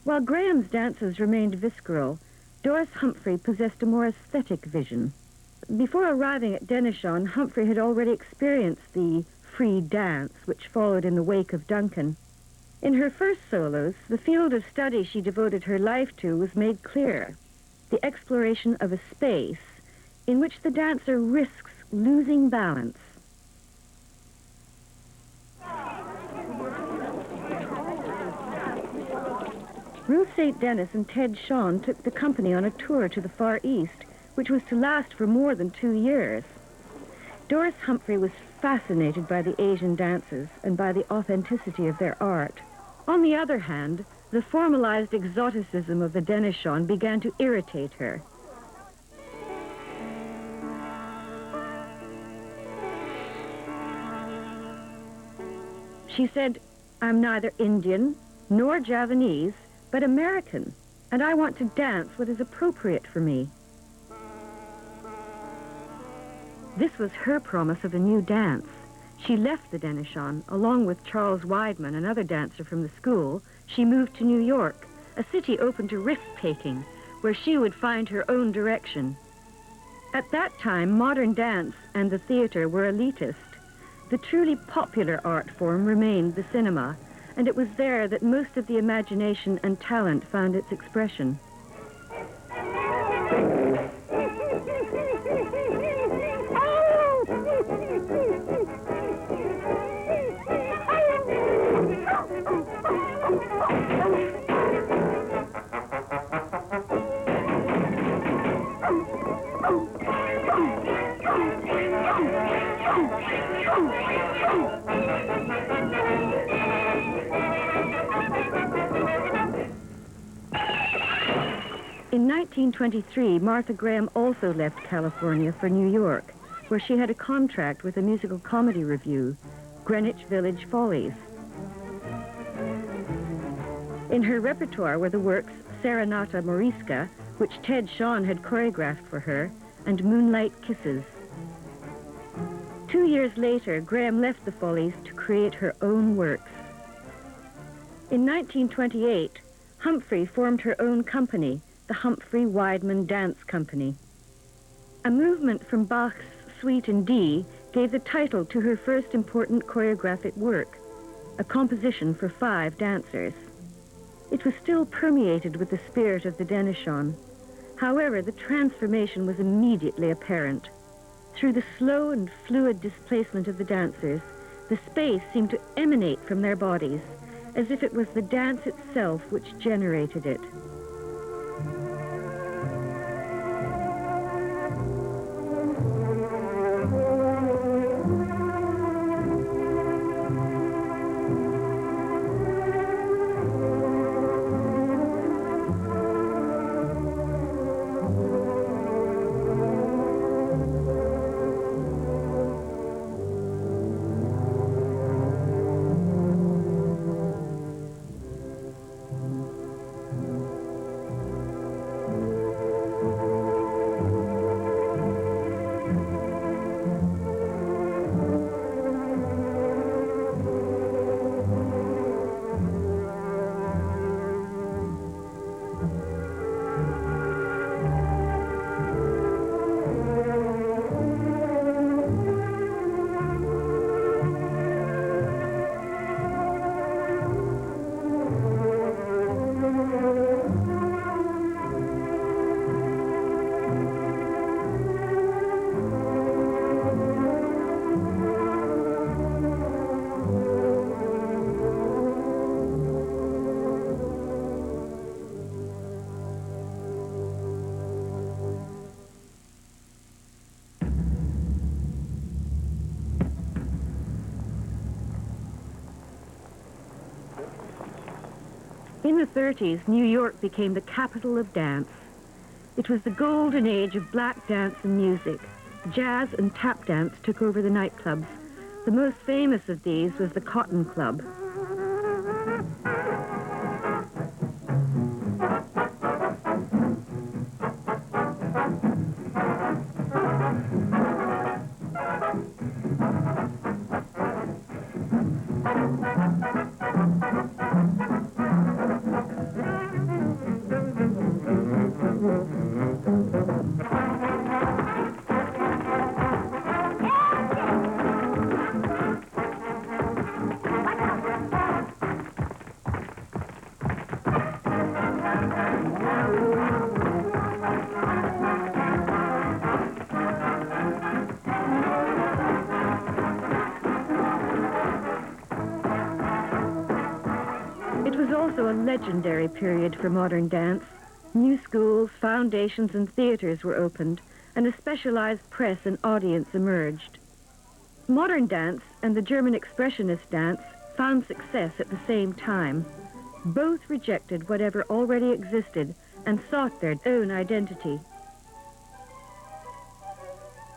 While Graham's dances remained visceral, Doris Humphrey possessed a more aesthetic vision. Before arriving at Denishon, Humphrey had already experienced the free dance which followed in the wake of Duncan. In her first solos, the field of study she devoted her life to was made clear: the exploration of a space in which the dancer risks losing balance. Ruth St. Denis and Ted Shawn took the company on a tour to the Far East, which was to last for more than 2 years. Doris Humphrey was fascinated by the Asian dances and by the authenticity of their art. On the other hand, the formalized exoticism of the Denishon began to irritate her. She said, "I'm neither Indian nor Javanese, but American, and I want to dance what is appropriate for me." This was her promise of a new dance. She left the Denishon. Along with Charles Weidman, another dancer from the school, she moved to New York, a city open to risk-taking, where she would find her own direction. At that time, modern dance and the theater were elitist. The truly popular art form remained the cinema, and it was there that most of the imagination and talent found its expression. In 1923, Martha Graham also left California for New York, where she had a contract with a musical comedy revue, Greenwich Village Follies. In her repertoire were the works Serenata Morisca, which Ted Shawn had choreographed for her, and Moonlight Kisses. 2 years later, Graham left the Follies to create her own works. In 1928, Humphrey formed her own company, the Humphrey Weidman Dance Company. A movement from Bach's Suite in D gave the title to her first important choreographic work, a composition for 5 dancers. It was still permeated with the spirit of the Denishon. However, the transformation was immediately apparent. Through the slow and fluid displacement of the dancers, the space seemed to emanate from their bodies, as if it was the dance itself which generated it. In the 30s, New York became the capital of dance. It was the golden age of black dance and music. Jazz and tap dance took over the nightclubs. The most famous of these was the Cotton Club. It was also a legendary period for modern dance. New schools, foundations, and theaters were opened, and a specialized press and audience emerged. Modern dance and the German expressionist dance found success at the same time. Both rejected whatever already existed and sought their own identity.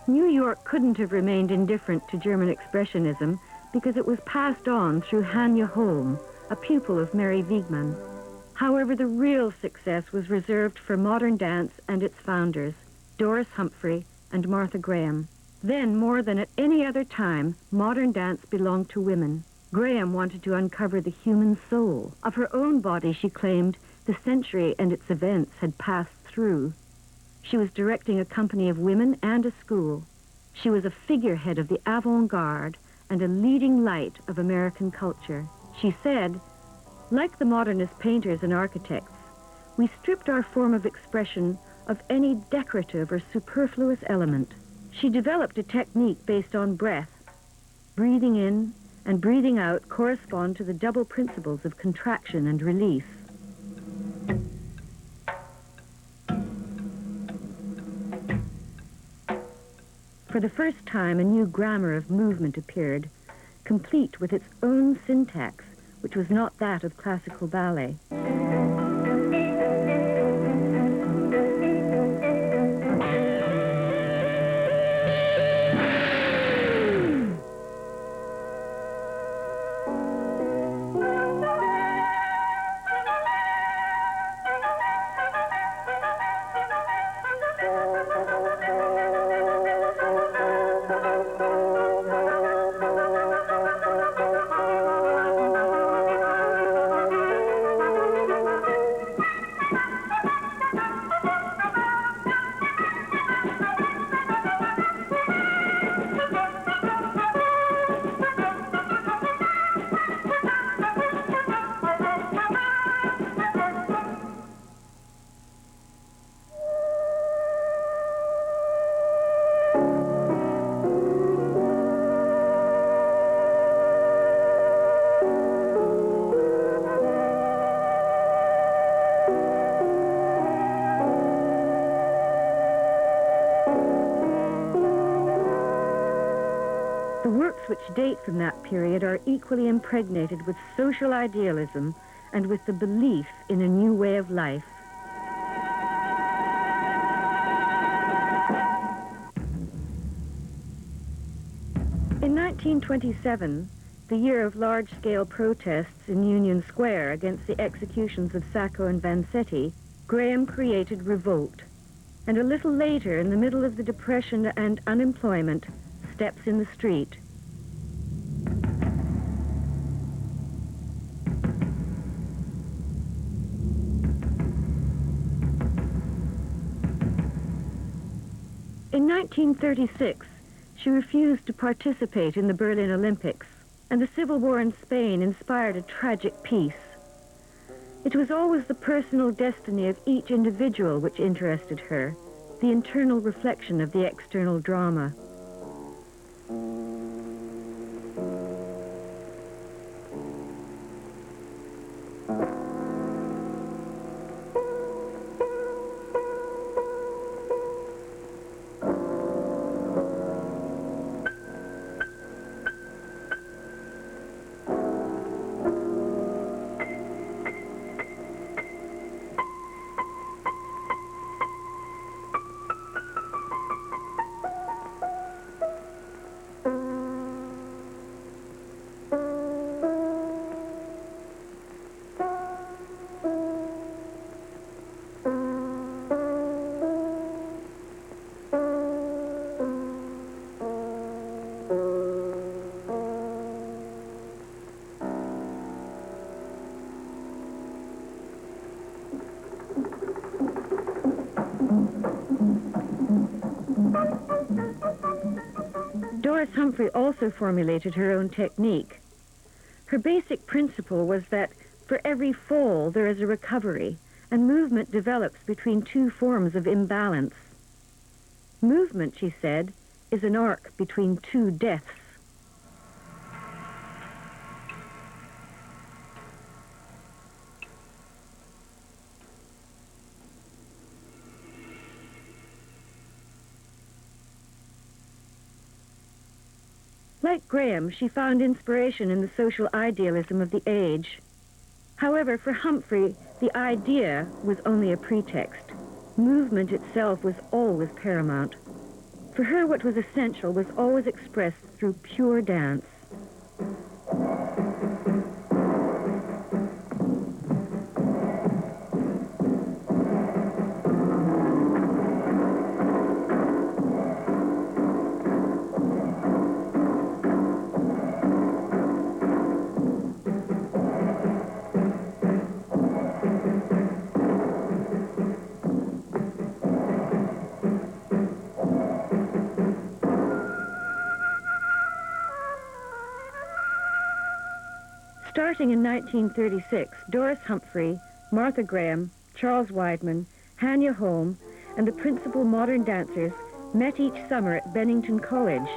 New York couldn't have remained indifferent to German expressionism because it was passed on through Hanya Holm, a pupil of Mary Wiegmann. However, the real success was reserved for modern dance and its founders, Doris Humphrey and Martha Graham. Then, more than at any other time, modern dance belonged to women. Graham wanted to uncover the human soul. Of her own body, she claimed, the century and its events had passed through. She was directing a company of women and a school. She was a figurehead of the avant-garde and a leading light of American culture. She said, "Like the modernist painters and architects, we stripped our form of expression of any decorative or superfluous element." She developed a technique based on breath. Breathing in and breathing out correspond to the double principles of contraction and release. For the first time, a new grammar of movement appeared, complete with its own syntax, which was not that of classical ballet. The works which date from that period are equally impregnated with social idealism and with the belief in a new way of life. In 1927, the year of large-scale protests in Union Square against the executions of Sacco and Vanzetti, Graham created Revolt, and a little later, in the middle of the Depression and unemployment, Steps in the Street. In 1936, she refused to participate in the Berlin Olympics, and the civil war in Spain inspired a tragic piece. It was always the personal destiny of each individual which interested her, the internal reflection of the external drama. Doris Humphrey also formulated her own technique. Her basic principle was that for every fall there is a recovery, and movement develops between two forms of imbalance. Movement, she said, is an arc between two deaths. Like Graham, she found inspiration in the social idealism of the age. However, for Humphrey, the idea was only a pretext. Movement itself was always paramount. For her, what was essential was always expressed through pure dance. Starting in 1936, Doris Humphrey, Martha Graham, Charles Weidman, Hanya Holm, and the principal modern dancers met each summer at Bennington College.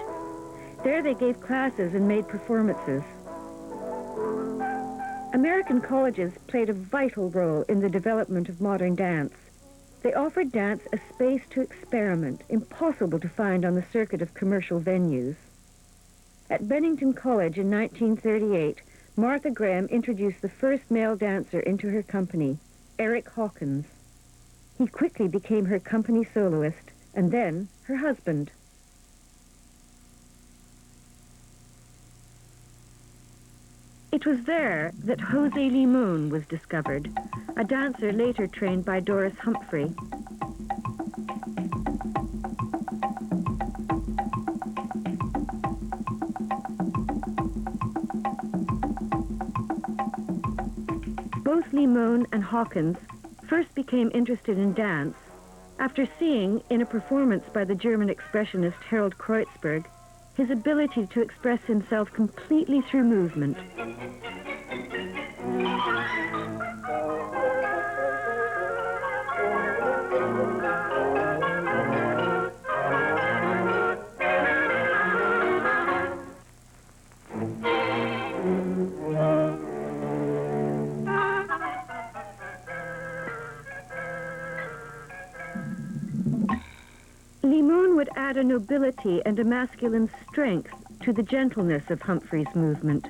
There they gave classes and made performances. American colleges played a vital role in the development of modern dance. They offered dance a space to experiment, impossible to find on the circuit of commercial venues. At Bennington College in 1938, Martha Graham introduced the first male dancer into her company, Eric Hawkins. He quickly became her company soloist, and then her husband. It was there that José Limón was discovered, a dancer later trained by Doris Humphrey. Both Limón and Hawkins first became interested in dance after seeing, in a performance by the German expressionist Harold Kreutzberg, his ability to express himself completely through movement. Limón would add a nobility and a masculine strength to the gentleness of Humphrey's movement.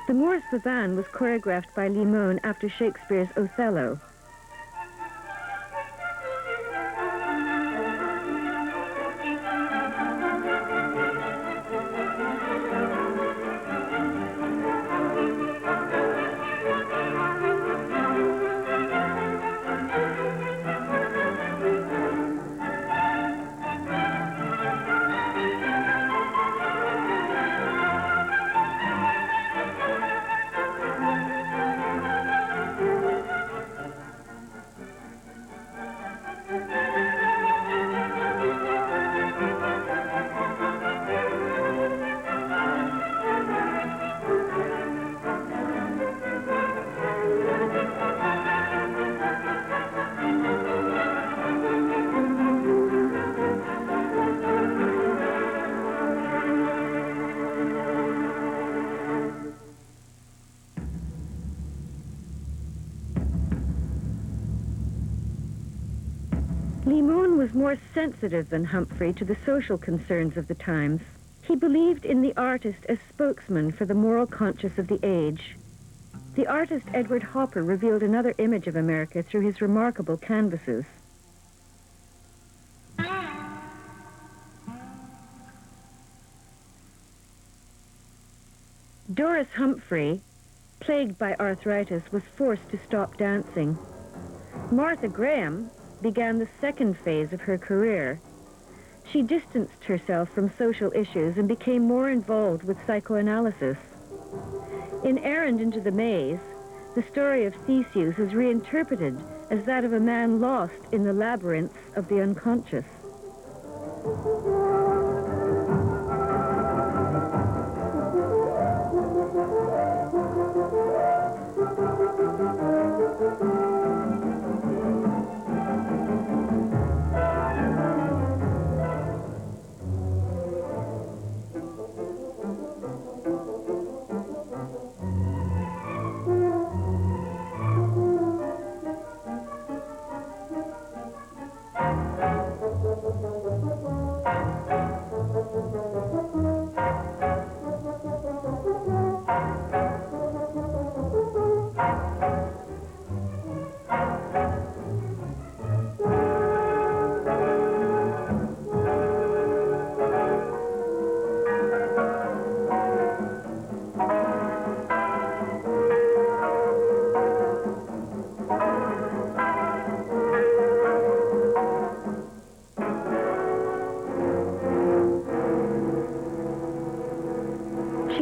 The Moor's Pavane was choreographed by Limón after Shakespeare's Othello. Limón was more sensitive than Humphrey to the social concerns of the times. He believed in the artist as spokesman for the moral conscience of the age. The artist Edward Hopper revealed another image of America through his remarkable canvases. Doris Humphrey, plagued by arthritis, was forced to stop dancing. Martha Graham began the second phase of her career. She distanced herself from social issues and became more involved with psychoanalysis. In Errand into the Maze, the story of Theseus is reinterpreted as that of a man lost in the labyrinths of the unconscious.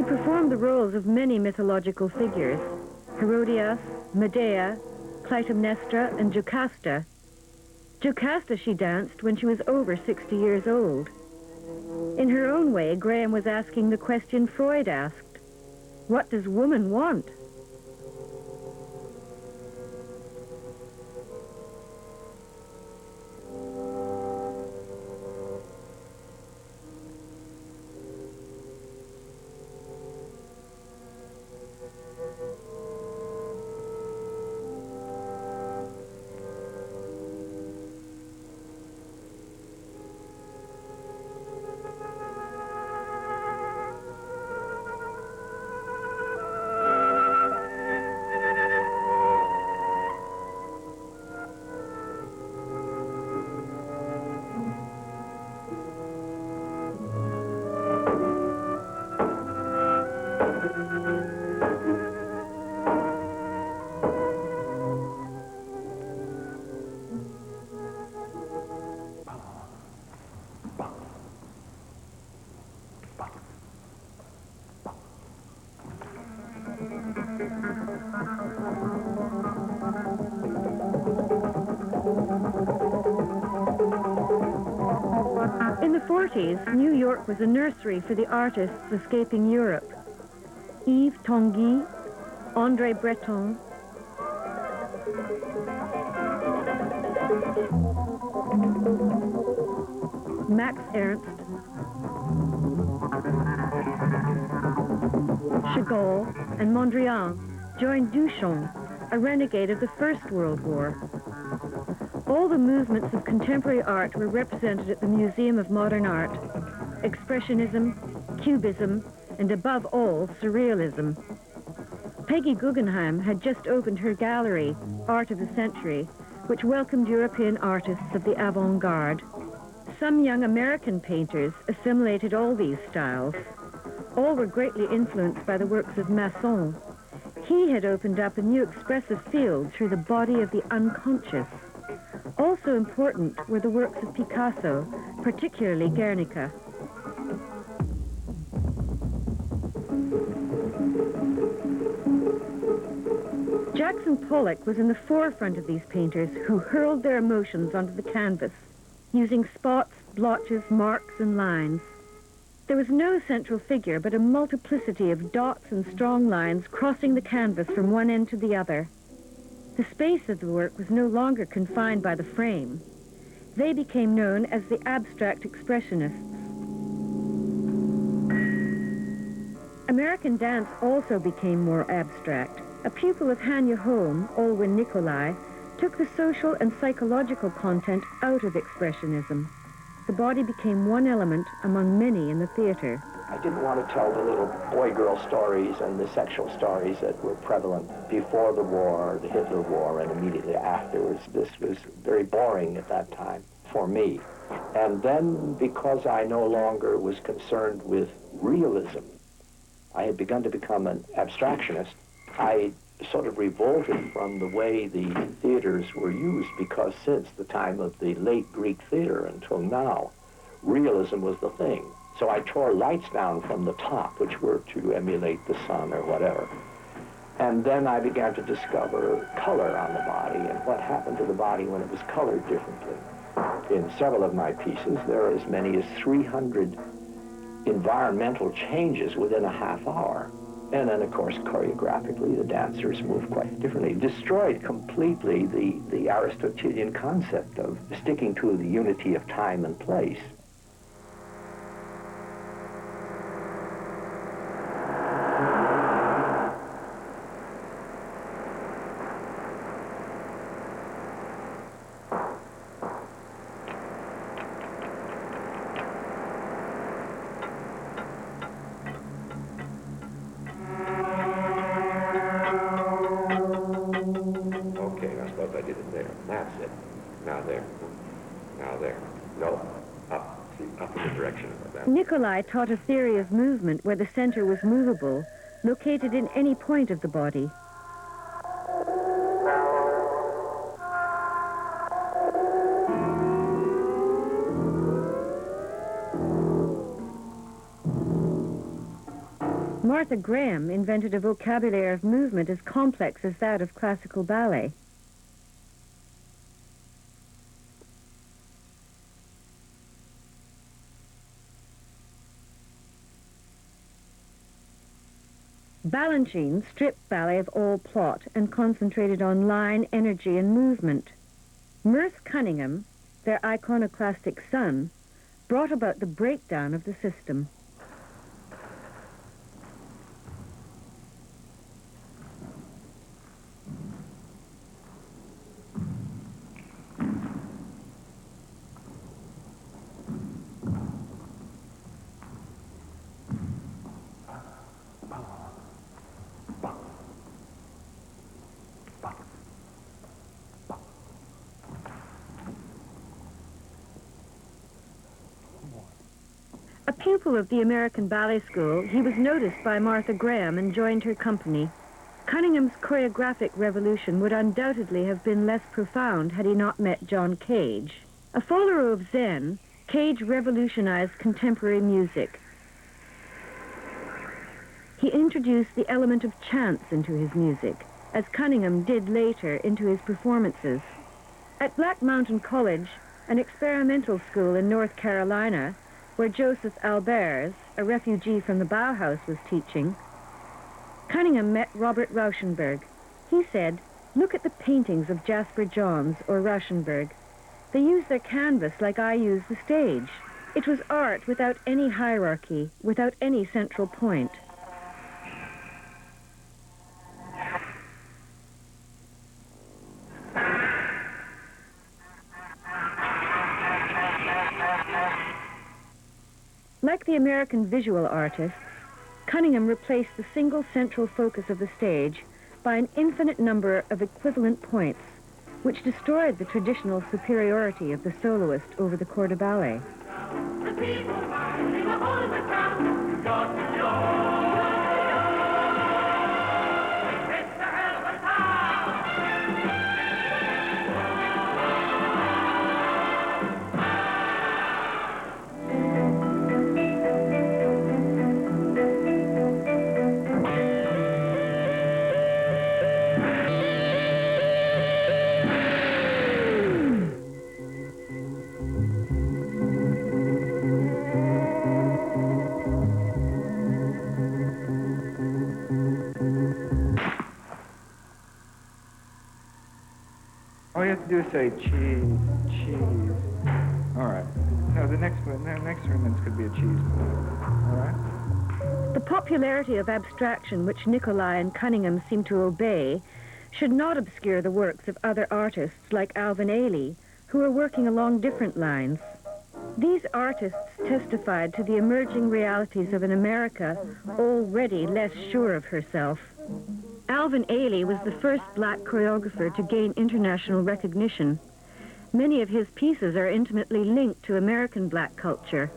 She performed the roles of many mythological figures: Herodias, Medea, Clytemnestra, and Jocasta. Jocasta she danced when she was over 60 years old. In her own way, Graham was asking the question Freud asked: what does woman want? In the 40s, New York was a nursery for the artists escaping Europe. Yves Tanguy, André Breton, Max Ernst, Chagall, and Mondrian joined Duchamp, a renegade of the First World War. All the movements of contemporary art were represented at the Museum of Modern Art: Expressionism, Cubism, and above all, Surrealism. Peggy Guggenheim had just opened her gallery, Art of the Century, which welcomed European artists of the avant-garde. Some young American painters assimilated all these styles. All were greatly influenced by the works of Masson. He had opened up a new expressive field through the body of the unconscious. Also important were the works of Picasso, particularly Guernica. Jackson Pollock was in the forefront of these painters who hurled their emotions onto the canvas, using spots, blotches, marks, and lines. There was no central figure, but a multiplicity of dots and strong lines crossing the canvas from one end to the other. The space of the work was no longer confined by the frame. They became known as the abstract expressionists. American dance also became more abstract. A pupil of Hanya Holm, Olwyn Nicolai, took the social and psychological content out of expressionism. The body became one element among many in the theater. I didn't want to tell the little boy-girl stories and the sexual stories that were prevalent before the war, the Hitler War, and immediately afterwards. This was very boring at that time for me. And then, because I no longer was concerned with realism, I had begun to become an abstractionist. I sort of revolted from the way the theaters were used, because since the time of the late Greek theater until now, realism was the thing. So I tore lights down from the top, which were to emulate the sun or whatever. And then I began to discover color on the body and what happened to the body when it was colored differently. In several of my pieces, there are as many as 300 environmental changes within a half hour. And then, of course, choreographically, the dancers move quite differently. Destroyed completely the Aristotelian concept of sticking to the unity of time and place. Nicolai taught a theory of movement where the center was movable, located in any point of the body. Martha Graham invented a vocabulary of movement as complex as that of classical ballet. Balanchine stripped ballet of all plot and concentrated on line, energy, and movement. Merce Cunningham, their iconoclastic son, brought about the breakdown of the system. A pupil of the American Ballet School, he was noticed by Martha Graham and joined her company. Cunningham's choreographic revolution would undoubtedly have been less profound had he not met John Cage. A follower of Zen, Cage revolutionized contemporary music. He introduced the element of chance into his music, as Cunningham did later into his performances. At Black Mountain College, an experimental school in North Carolina, where Joseph Albers, a refugee from the Bauhaus, was teaching, Cunningham met Robert Rauschenberg. He said, "Look at the paintings of Jasper Johns or Rauschenberg. They use their canvas like I use the stage." It was art without any hierarchy, without any central point. Like the American visual artists, Cunningham replaced the single central focus of the stage by an infinite number of equivalent points, which destroyed the traditional superiority of the soloist over the corps de ballet. The people in the hall of the town, you got to join. It's a hell of a All you have to do is say cheese, cheese. All right. No, the next 3 minutes could be a cheese. All right. The popularity of abstraction which Nicolai and Cunningham seemed to obey should not obscure the works of other artists like Alvin Ailey, who were working along different lines. These artists testified to the emerging realities of an America already less sure of herself. Alvin Ailey was the first black choreographer to gain international recognition. Many of his pieces are intimately linked to American black culture.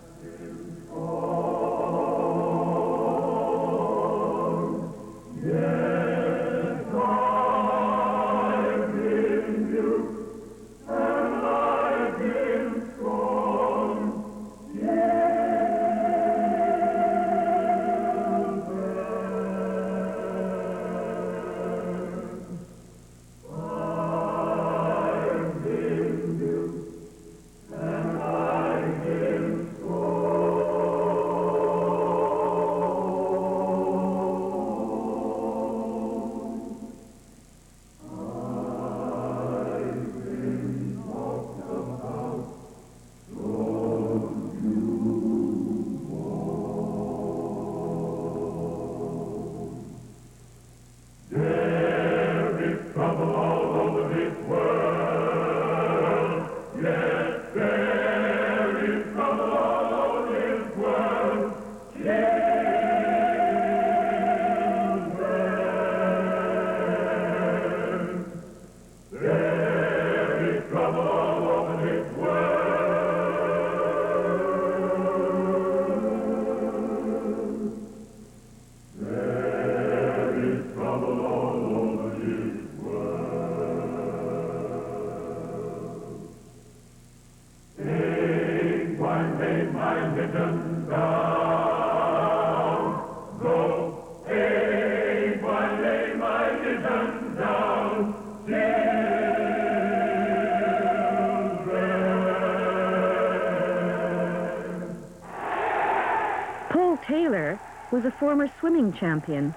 was a former swimming champion.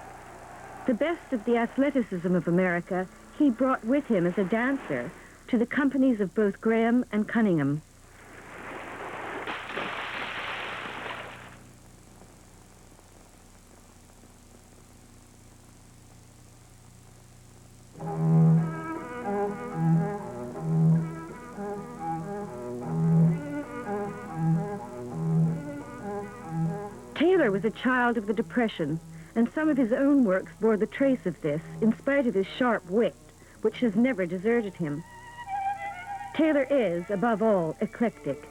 The best of the athleticism of America he brought with him as a dancer to the companies of both Graham and Cunningham. Taylor was a child of the Depression, and some of his own works bore the trace of this, in spite of his sharp wit, which has never deserted him. Taylor is, above all, eclectic.